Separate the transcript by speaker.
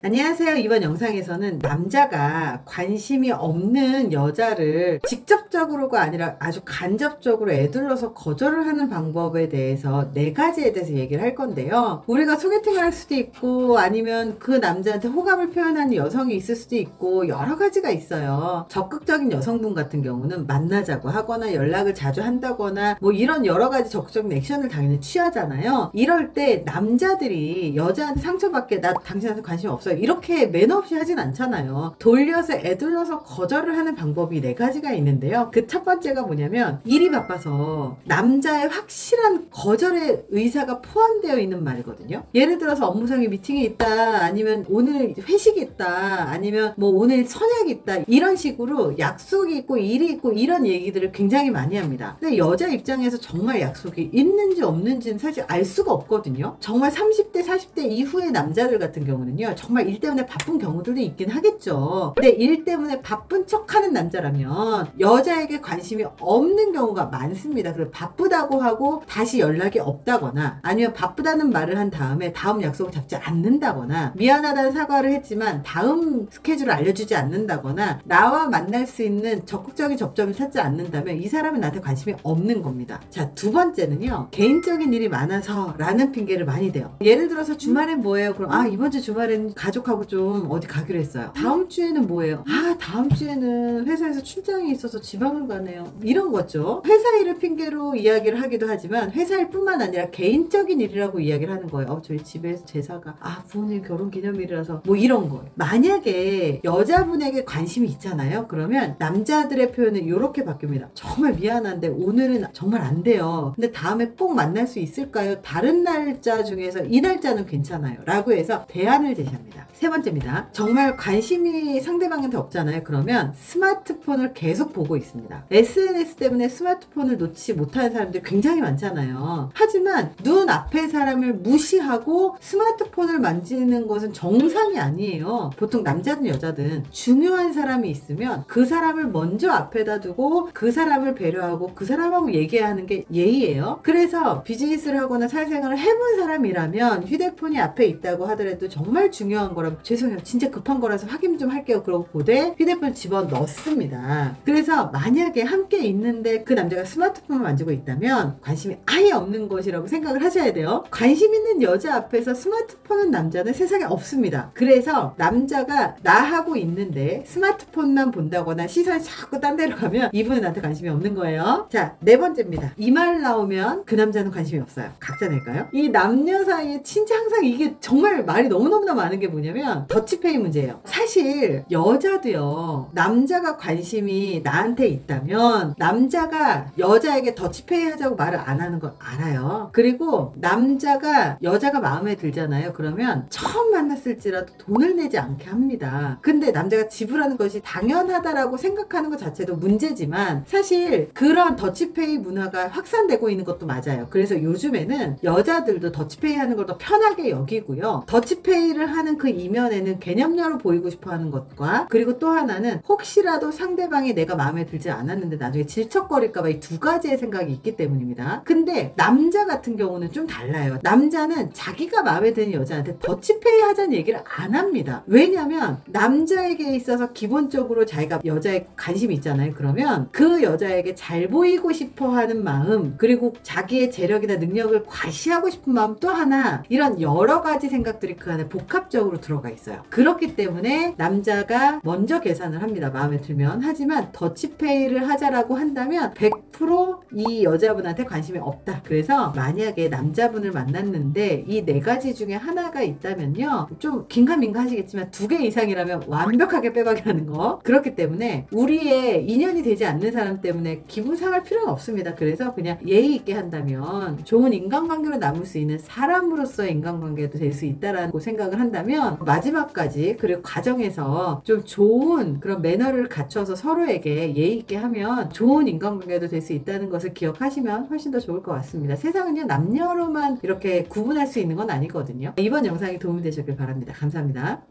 Speaker 1: 안녕하세요. 이번 영상에서는 남자가 관심이 없는 여자를 직접적으로가 아니라 아주 간접적으로 애둘러서 거절을 하는 방법에 대해서 4가지에 대해서 얘기를 할 건데요. 우리가 소개팅을 할 수도 있고 아니면 그 남자한테 호감을 표현하는 여성이 있을 수도 있고 여러 가지가 있어요. 적극적인 여성분 같은 경우는 만나자고 하거나 연락을 자주 한다거나 뭐 이런 여러 가지 적극적인 액션을 당연히 취하잖아요. 이럴 때 남자들이 여자한테 상처받게 나 당신한테 관심 없어요 이렇게 매너 없이 하진 않잖아요. 돌려서 애둘러서 거절을 하는 방법이 4가지가 있는데요. 그 첫 번째가 뭐냐면 일이 바빠서 남자의 확실한 거절의 의사가 포함되어 있는 말이거든요. 예를 들어서 업무상의 미팅이 있다, 아니면 오늘 회식이 있다, 아니면 뭐 오늘 선약이 있다, 이런 식으로 약속이 있고 일이 있고 이런 얘기들을 굉장히 많이 합니다. 근데 여자 입장에서 정말 약속이 있는지 없는지는 사실 알 수가 없거든요. 정말 30대 40대 이후의 남자들 같은 경우는요, 정말 일 때문에 바쁜 경우들도 있긴 하겠죠. 근데 일 때문에 바쁜 척하는 남자라면 여자에게 관심이 없는 경우가 많습니다. 그래서 바쁘다고 하고 다시 연락이 없다거나, 아니면 바쁘다는 말을 한 다음에 다음 약속을 잡지 않는다거나, 미안하다는 사과를 했지만 다음 스케줄을 알려주지 않는다거나, 나와 만날 수 있는 적극적인 접점을 찾지 않는다면 이 사람은 나한테 관심이 없는 겁니다. 자, 두 번째는요, 개인적인 일이 많아서 라는 핑계를 많이 대요. 예를 들어서 주말엔 뭐예요? 그럼 이번 주 주말에는 가족하고 좀 어디 가기로 했어요. 다음 주에는 뭐예요? 다음 주에는 회사에서 출장이 있어서 지방을 가네요. 이런 거죠. 회사 일을 핑계로 이야기를 하기도 하지만 회사 일 뿐만 아니라 개인적인 일이라고 이야기를 하는 거예요. 저희 집에서 제사가 부모님 결혼기념일이라서 뭐 이런 거예요. 만약에 여자분에게 관심이 있잖아요. 그러면 남자들의 표현은 이렇게 바뀝니다. 정말 미안한데 오늘은 정말 안 돼요. 근데 다음에 꼭 만날 수 있을까요? 다른 날짜 중에서 이 날짜는 괜찮아요 라고 해서 대안을 제시합니다. 세 번째입니다. 정말 관심이 상대방한테 없잖아요. 그러면 스마트폰을 계속 보고 있습니다. SNS 때문에 스마트폰을 놓지 못하는 사람들이 굉장히 많잖아요. 하지만 눈앞의 사람을 무시하고 스마트폰을 만지는 것은 정상이 아니에요. 보통 남자든 여자든 중요한 사람이 있으면 그 사람을 먼저 앞에다 두고 그 사람을 배려하고 그 사람하고 얘기하는 게 예의예요. 그래서 비즈니스를 하거나 사회생활을 해본 사람이라면 휴대폰이 앞에 있다고 하더라도 정말 중요한 거라면 죄송해요, 진짜 급한 거라서 확인 좀 할게요 그러고 보되 휴대폰 집어넣습니다. 그래서 만약에 함께 있는데 그 남자가 스마트폰을 만지고 있다면 관심이 아예 없는 것이라고 생각을 하셔야 돼요. 관심 있는 여자 앞에서 스마트폰은 남자는 세상에 없습니다. 그래서 남자가 나하고 있는데 스마트폰만 본다거나 시선이 자꾸 딴 데로 가면 이분은 나한테 관심이 없는 거예요. 자, 4번째입니다. 이 말 나오면 그 남자는 관심이 없어요. 각자 낼까요? 이 남녀 사이에 진짜 항상 이게 정말 말이 너무너무나 많은 게 뭐냐면 더치페이 문제예요. 사실 여자도요, 남자가 관심이 나한테 있다면 남자가 여자에게 더치페이 하자고 말을 안 하는 걸 알아요. 그리고 남자가 여자가 마음에 들잖아요. 그러면 처음 만났을지라도 돈을 내지 않게 합니다. 근데 남자가 지불하는 것이 당연하다라고 생각하는 것 자체도 문제지만 사실 그런 더치페이 문화가 확산되고 있는 것도 맞아요. 그래서 요즘에는 여자들도 더치페이 하는 걸 더 편하게 여기고요. 더치페이를 하는 그 이면에는 개념녀로 보이고 싶어 하는 것과, 그리고 또 하나는 혹시라도 상대방이 내가 마음에 들지 않았는데 나중에 질척거릴까봐 이 2가지의 생각이 있기 때문입니다. 근데 남자 같은 경우는 좀 달라요. 남자는 자기가 마음에 드는 여자한테 더치페이 하자는 얘기를 안 합니다. 왜냐면 남자에게 있어서 기본적으로 자기가 여자에 관심이 있잖아요. 그러면 그 여자에게 잘 보이고 싶어 하는 마음, 그리고 자기의 재력이나 능력을 과시하고 싶은 마음, 또 하나 이런 여러 가지 생각들이 그 안에 복합적으로 들어가 있어요. 그렇기 때문에 남자가 먼저 계산을 합니다. 마음에 들면. 하지만 더치페이를 하자라고 한다면 100% 이 여자분한테 관심이 없다. 그래서 만약에 남자분을 만났는데 이 4가지 중에 하나가 있다면요, 좀 긴가민가 하시겠지만 2개 이상이라면 완벽하게 빼박이라는 거. 그렇기 때문에 우리의 인연이 되지 않는 사람 때문에 기분 상할 필요는 없습니다. 그래서 그냥 예의 있게 한다면 좋은 인간관계로 남을 수 있는 사람으로서의 인간관계도 될 수 있다라고 생각을 한다면 마지막까지, 그리고 과정에서 좀 좋은 그런 매너를 갖춰서 서로에게 예의 있게 하면 좋은 인간관계도 될 수 있다는 것을 기억하시면 훨씬 더 좋을 것 같습니다. 세상은요, 남녀로만 이렇게 구분할 수 있는 건 아니거든요. 이번 영상이 도움이 되셨길 바랍니다. 감사합니다.